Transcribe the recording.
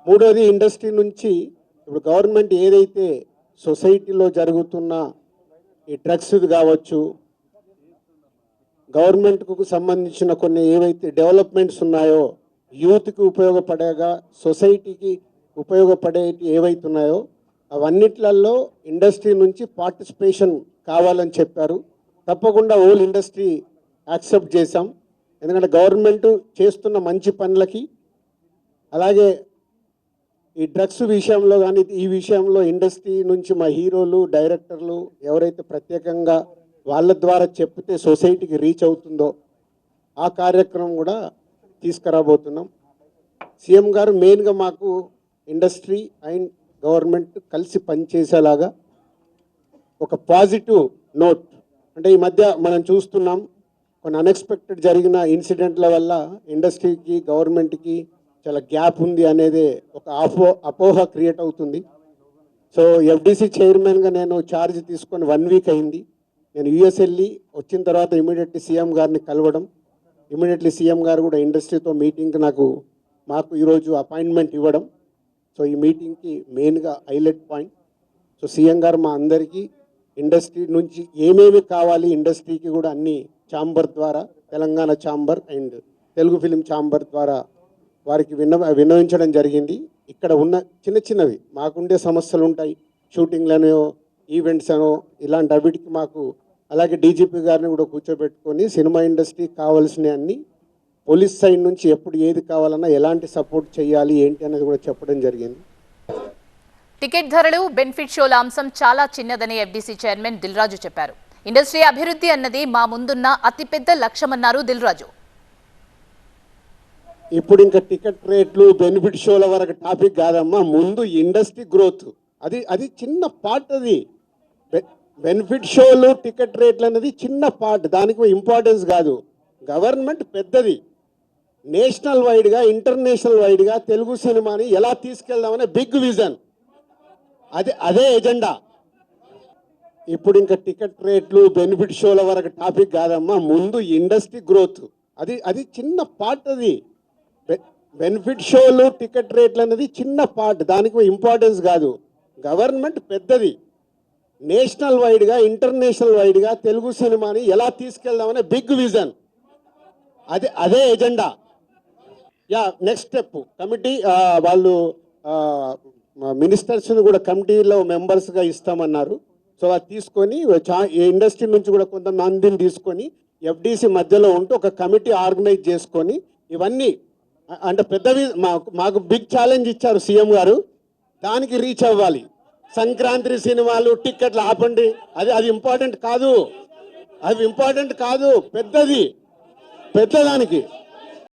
మూడోది ఇండస్ట్రీ నుంచి ఇప్పుడు గవర్నమెంట్ ఏదైతే సొసైటీలో జరుగుతున్న ఈ డ్రగ్స్ కావచ్చు, గవర్నమెంట్కు సంబంధించిన కొన్ని ఏవైతే డెవలప్మెంట్స్ ఉన్నాయో, యూత్కి ఉపయోగపడేగా సొసైటీకి ఉపయోగపడేవి ఏవైతే ఉన్నాయో అవన్నిట్లలో ఇండస్ట్రీ నుంచి పార్టిసిపేషన్ కావాలని చెప్పారు. తప్పకుండా హోల్ ఇండస్ట్రీ యాక్సెప్ట్ చేశాం. ఎందుకంటే గవర్నమెంట్ చేస్తున్న మంచి పనులకి, అలాగే ఈ డ్రగ్స్ విషయంలో కానీ ఈ విషయంలో ఇండస్ట్రీ నుంచి మా హీరోలు, డైరెక్టర్లు ఎవరైతే ప్రత్యేకంగా వాళ్ళ ద్వారా చెప్తే సొసైటీకి రీచ్ అవుతుందో ఆ కార్యక్రమం కూడా తీసుకురాబోతున్నాం. సీఎం గారు మెయిన్గా మాకు ఇండస్ట్రీ అండ్ గవర్నమెంట్ కలిసి పనిచేసేలాగా ఒక పాజిటివ్ నోట్, అంటే ఈ మధ్య మనం చూస్తున్నాం కొన్ని అన్ఎక్స్పెక్టెడ్ జరిగిన ఇన్సిడెంట్ల వల్ల ఇండస్ట్రీకి గవర్నమెంట్కి చాలా గ్యాప్ ఉంది అనేది ఒక అపోహ క్రియేట్ అవుతుంది. సో ఎఫ్డీసీ చైర్మన్గా నేను ఛార్జ్ తీసుకొని 1 వీక్ అయింది. నేను యూఎస్ వెళ్ళి వచ్చిన తర్వాత ఇమీడియట్లీ సీఎం గారిని కలవడం, ఇమీడియట్లీ సీఎం గారు కూడా ఇండస్ట్రీతో మీటింగ్కి మాకు ఈరోజు అపాయింట్మెంట్ ఇవ్వడం. సో ఈ మీటింగ్కి మెయిన్గా హైలైట్ పాయింట్. సో సీఎం గారు మా అందరికీ ఇండస్ట్రీ నుంచి ఏమేమి కావాలి, ఇండస్ట్రీకి కూడా అన్ని ఛాంబర్ ద్వారా, Telangana chamber and Telugu film chamber ద్వారా వారికి విన్నవించడం జరిగింది. ఇక్కడ ఉన్న చిన్నవి మాకుండే సమస్యలు ఉంటాయి, షూటింగ్లనో ఈవెంట్స్ అనో ఇలాంటి అవిటికి మాకు, అలాగే డీజీపీ గారిని కూడా కూర్చోబెట్టుకొని సినిమా ఇండస్ట్రీకి కావాల్సిన అన్ని పోలీస్ సైడ్ నుంచి ఎప్పుడు ఏది కావాలన్నా ఎలాంటి సపోర్ట్ చేయాలి ఏంటి అనేది కూడా చెప్పడం జరిగింది. టికెట్ ధరలు, బెనిఫిట్ షోల అంశం చాలా చిన్నదని ఎఫ్డీసీ చైర్మన్ దిల్రాజు చెప్పారు. ఇండస్ట్రీ అభివృద్ధి అన్నది మా ముందున్న అతిపెద్ద లక్ష్యమన్నారు దిల్రాజు. ఇప్పుడు ఇంకా టికెట్ రేట్లు, బెనిఫిట్ షోల వరకు టాపిక్ కాదమ్మా, ముందు ఇండస్ట్రీ గ్రోత్ అది చిన్న పార్ట్. అది బెనిఫిట్ షోలు, టికెట్ రేట్లు అనేది చిన్న పార్ట్, దానికి ఇంపార్టెన్స్ కాదు. గవర్నమెంట్ పెద్దది, నేషనల్ వైడ్గా, ఇంటర్నేషనల్ వైడ్గా తెలుగు సినిమాని ఎలా తీసుకెళ్దామనే బిగ్ విజన్, అదే ఎజెండా. ఇప్పుడు ఇంకా టికెట్ రేట్లు, బెనిఫిట్ షోల వరకు టాపిక్ కాదమ్మా, ముందు ఇండస్ట్రీ గ్రోత్ అది చిన్న పార్ట్. అది బెనిఫిట్ షోలు, టికెట్ రేట్లు అనేది చిన్న పార్ట్, దానికి ఇంపార్టెన్స్ కాదు. గవర్నమెంట్ పెద్దది, నేషనల్ వైడ్గా, ఇంటర్నేషనల్ వైడ్గా తెలుగు సినిమాని ఎలా తీసుకెళ్దామనే బిగ్ విజన్, అదే ఎజెండా. నెక్స్ట్ స్టెప్ కమిటీ వాళ్ళు మినిస్టర్స్ని కూడా కమిటీలో మెంబర్స్గా ఇస్తామన్నారు. సో అది తీసుకొని ఇండస్ట్రీ నుంచి కూడా కొంతమందిని తీసుకొని ఎఫ్డీసీ మధ్యలో ఉంటూ ఒక కమిటీ ఆర్గనైజ్ చేసుకొని ఇవన్నీ, అంటే పెద్దవి మాకు బిగ్ ఛాలెంజ్ ఇచ్చారు సీఎం గారు, దానికి రీచ్ అవ్వాలి. సంక్రాంతి సినిమాలు టిక్కెట్లు ఆపండి, అది ఇంపార్టెంట్ కాదు, పెద్దదానికి